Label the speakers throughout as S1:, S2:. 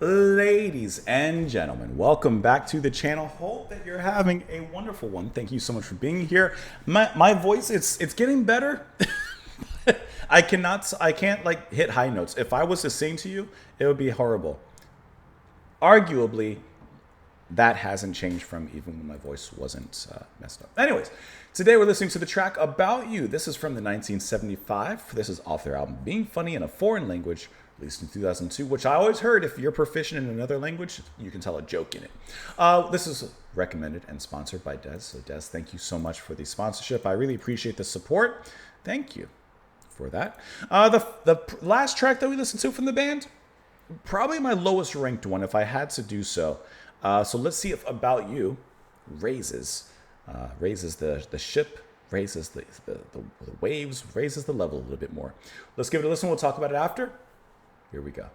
S1: Ladies and gentlemen, welcome back to the channel. Hope that you're having a wonderful one. Thank you so much for being here. My voice, it's getting better. I can't like hit high notes. If I was to sing to you, it would be horrible. Arguably, that hasn't changed from even when my voice wasn't messed up. Anyways, today we're listening to the track About You. This is from the 1975. This is off their album Being Funny in a Foreign Language, released in 2002, which I always heard if you're proficient in another language, you can tell a joke in it. This is recommended and sponsored by Des. So Des, thank you so much for the sponsorship. I really appreciate the support. Thank you for that. The last track that we listened to from the band, probably my lowest ranked one if I had to do so. So let's see if About You raises the ship, raises the waves, raises the level a little bit more. Let's give it a listen. We'll talk about it after. Here we go.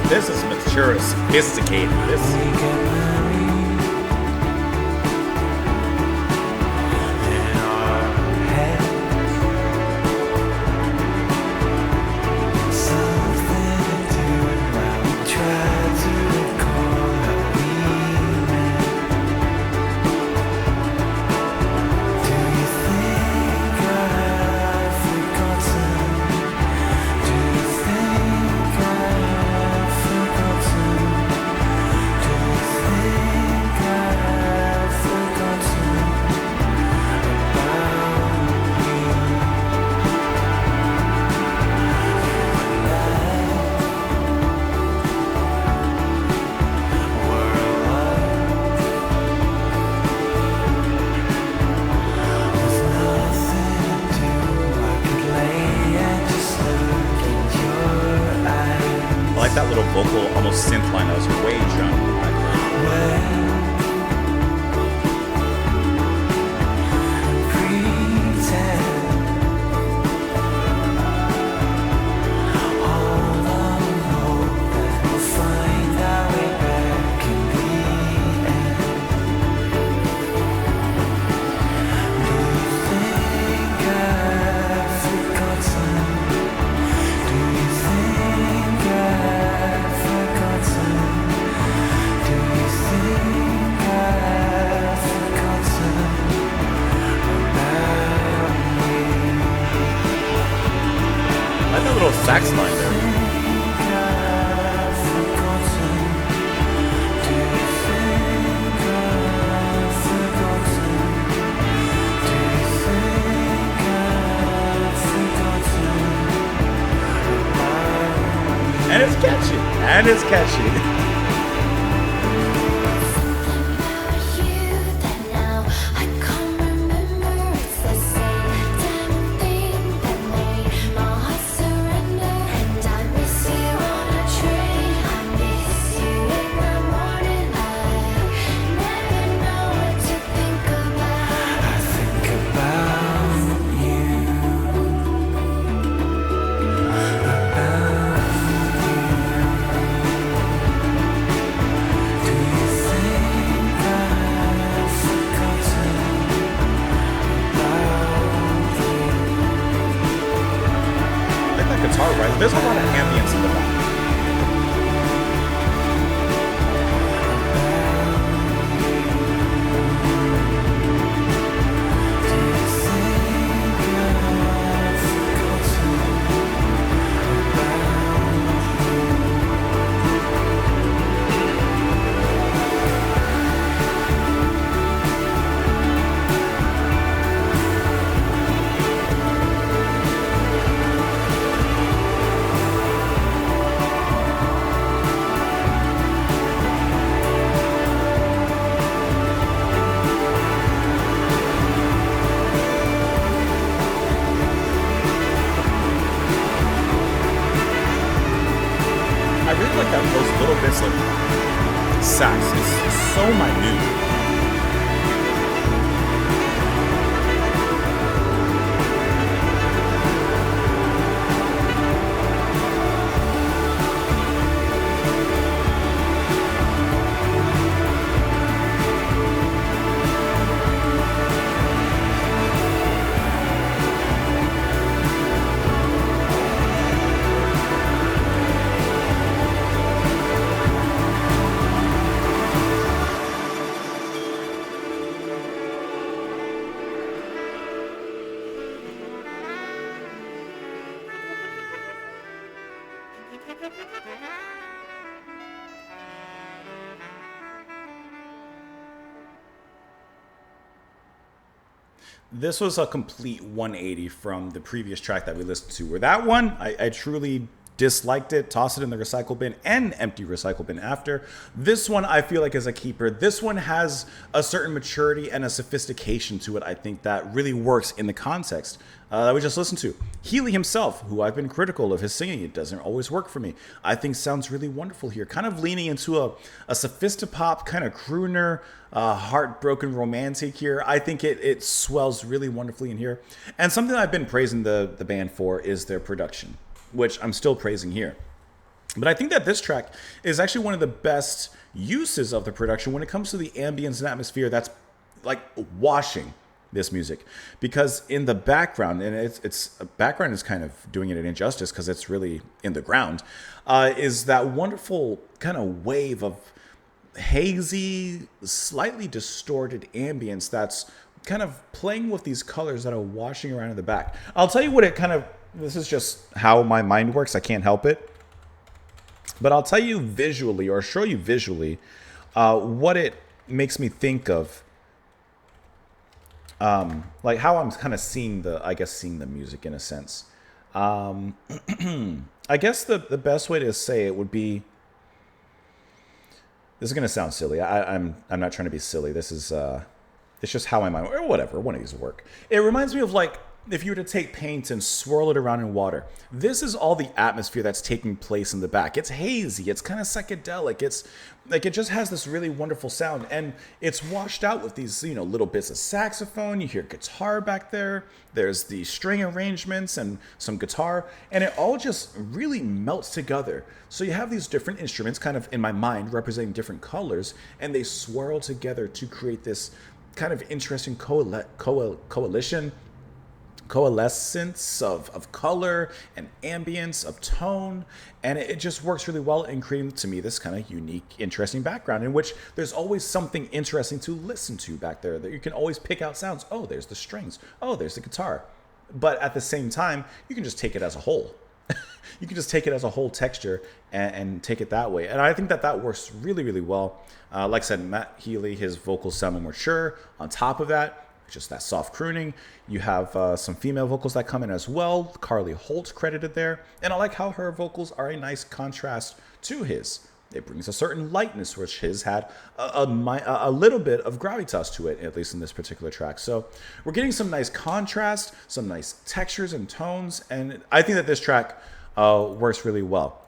S1: This is mature, sophisticated. That little vocal, almost synth line that was way young. Sax line there. And it's catchy. really like that those little bits of sax. It's so minute. This was a complete 180 from the previous track that we listened to, where that one, I truly disliked it, tossed it in the recycle bin, and empty recycle bin after. This one I feel like is a keeper. This one has a certain maturity and a sophistication to it, I think, that really works in the context that we just listened to. Healy himself, who I've been critical of his singing, it doesn't always work for me, I think sounds really wonderful here. Kind of leaning into a sophistopop kind of crooner, heartbroken romantic here. I think it swells really wonderfully in here. And something that I've been praising the band for is their production, which I'm still praising here. But I think that this track is actually one of the best uses of the production when it comes to the ambience and atmosphere that's like washing this music, because in the background, and it's background is kind of doing it an injustice because it's really in the ground, is that wonderful kind of wave of hazy, slightly distorted ambience that's kind of playing with these colors that are washing around in the back. I'll tell you what it kind of, this is just how my mind works, I can't help it, but I'll tell you visually, or show you visually, what it makes me think of, like how I'm kind of seeing the music in a sense. I guess the best way to say it would be, this is going to sound silly. I'm not trying to be silly. This is, it's just how my mind, or whatever, one of these work. It reminds me of like, if you were to take paint and swirl it around in water, this is all the atmosphere that's taking place in the back. It's hazy, it's kind of psychedelic, it's like, it just has this really wonderful sound, and it's washed out with these, little bits of saxophone, you hear guitar back there, there's the string arrangements and some guitar, and it all just really melts together. So you have these different instruments kind of in my mind representing different colors, and they swirl together to create this kind of interesting coalescence of color and ambience of tone, and it just works really well in creating to me this kind of unique, interesting background in which there's always something interesting to listen to back there, that you can always pick out sounds. Oh, there's the strings, oh, there's the guitar, but at the same time you can just take it as a whole. You can just take it as a whole texture and take it that way, and I think that works really, really well. Like I said, Matt Healy, his vocals sound more mature. On top of that, just that soft crooning. You have some female vocals that come in as well. Carly Holt credited there. And I like how her vocals are a nice contrast to his. It brings a certain lightness, which his had a little bit of gravitas to it, at least in this particular track. So we're getting some nice contrast, some nice textures and tones. And I think that this track works really well.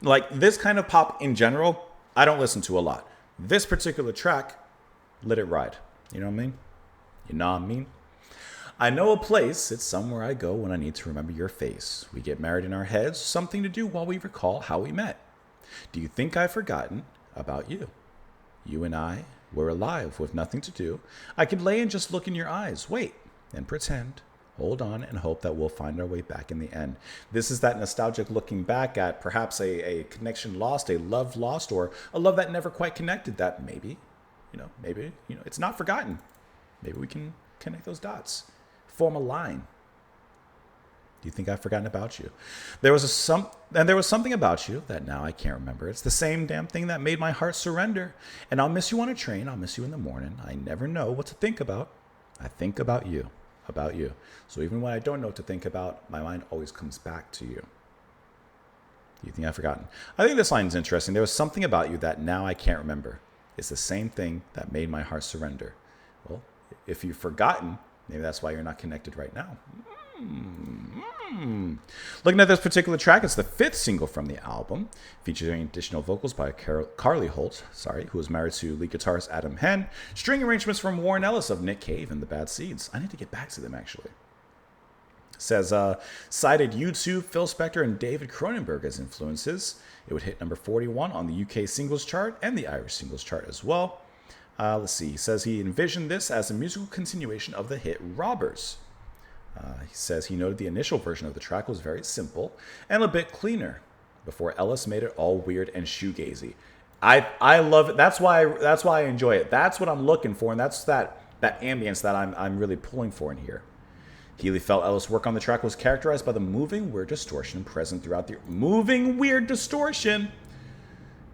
S1: Like this kind of pop in general, I don't listen to a lot. This particular track, let it ride. You know what I mean? You know what I mean? I know a place, it's somewhere I go when I need to remember your face. We get married in our heads, something to do while we recall how we met. Do you think I've forgotten about you? You and I were alive with nothing to do. I could lay and just look in your eyes, wait, and pretend. Hold on and hope that we'll find our way back in the end. This is that nostalgic looking back at perhaps a connection lost, a love lost, or a love that never quite connected, that maybe, it's not forgotten. Maybe we can connect those dots, form a line. Do you think I've forgotten about you? There was something about you that now I can't remember. It's the same damn thing that made my heart surrender. And I'll miss you on a train. I'll miss you in the morning. I never know what to think about. I think about you. So even when I don't know what to think about, my mind always comes back to you. Do you think I've forgotten? I think this line is interesting. There was something about you that now I can't remember. It's the same thing that made my heart surrender. Well, if you've forgotten, maybe that's why you're not connected right now. Looking at this particular track, it's the 5th single from the album, featuring additional vocals by Carly Holt, who is married to lead guitarist Adam Henn, string arrangements from Warren Ellis of Nick Cave and the Bad Seeds. I need to get back to them, actually. Says, cited U2, Phil Spector, and David Cronenberg as influences. It would hit number 41 on the UK singles chart and the Irish singles chart as well. Let's see. He says he envisioned this as a musical continuation of the hit Robbers. He says he noted the initial version of the track was very simple and a bit cleaner before Ellis made it all weird and shoegazy. I love it. That's why I enjoy it. That's what I'm looking for, and that's that ambience that I'm really pulling for in here. Healy felt Ellis' work on the track was characterized by the moving, weird distortion present throughout the moving, weird distortion.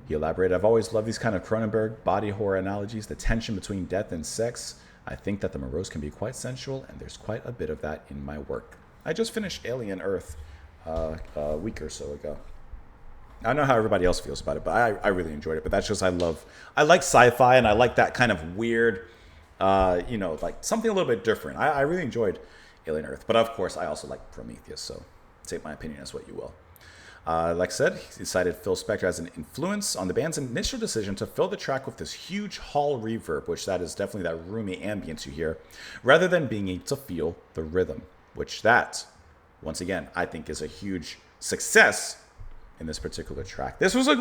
S1: He elaborated, I've always loved these kind of Cronenberg body horror analogies, the tension between death and sex. I think that the morose can be quite sensual, and there's quite a bit of that in my work. I just finished Alien Earth a week or so ago. I don't know how everybody else feels about it, but I really enjoyed it. But that's just, I like sci-fi, and I like that kind of weird, like something a little bit different. I really enjoyed Alien Earth. But of course, I also like Prometheus, so take my opinion as what you will. Like I said, he cited Phil Spector as an influence on the band's initial decision to fill the track with this huge hall reverb, which that is definitely that roomy ambience you hear, rather than being able to feel the rhythm, which that, once again, I think is a huge success in this particular track. This was a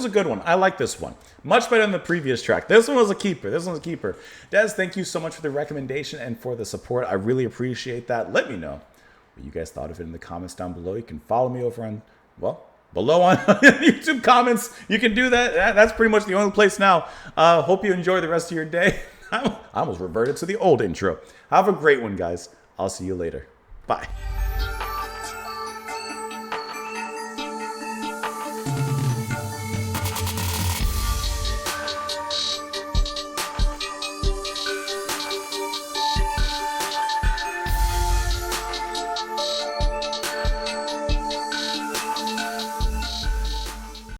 S1: good one. I like this one. Much better than the previous track. This one was a keeper. Des, thank you so much for the recommendation and for the support. I really appreciate that. Let me know what you guys thought of it in the comments down below. You can follow me over on, below on YouTube comments. You can do that. That's pretty much the only place now. Hope you enjoy the rest of your day. I almost reverted to the old intro. Have a great one, guys. I'll see you later. Bye.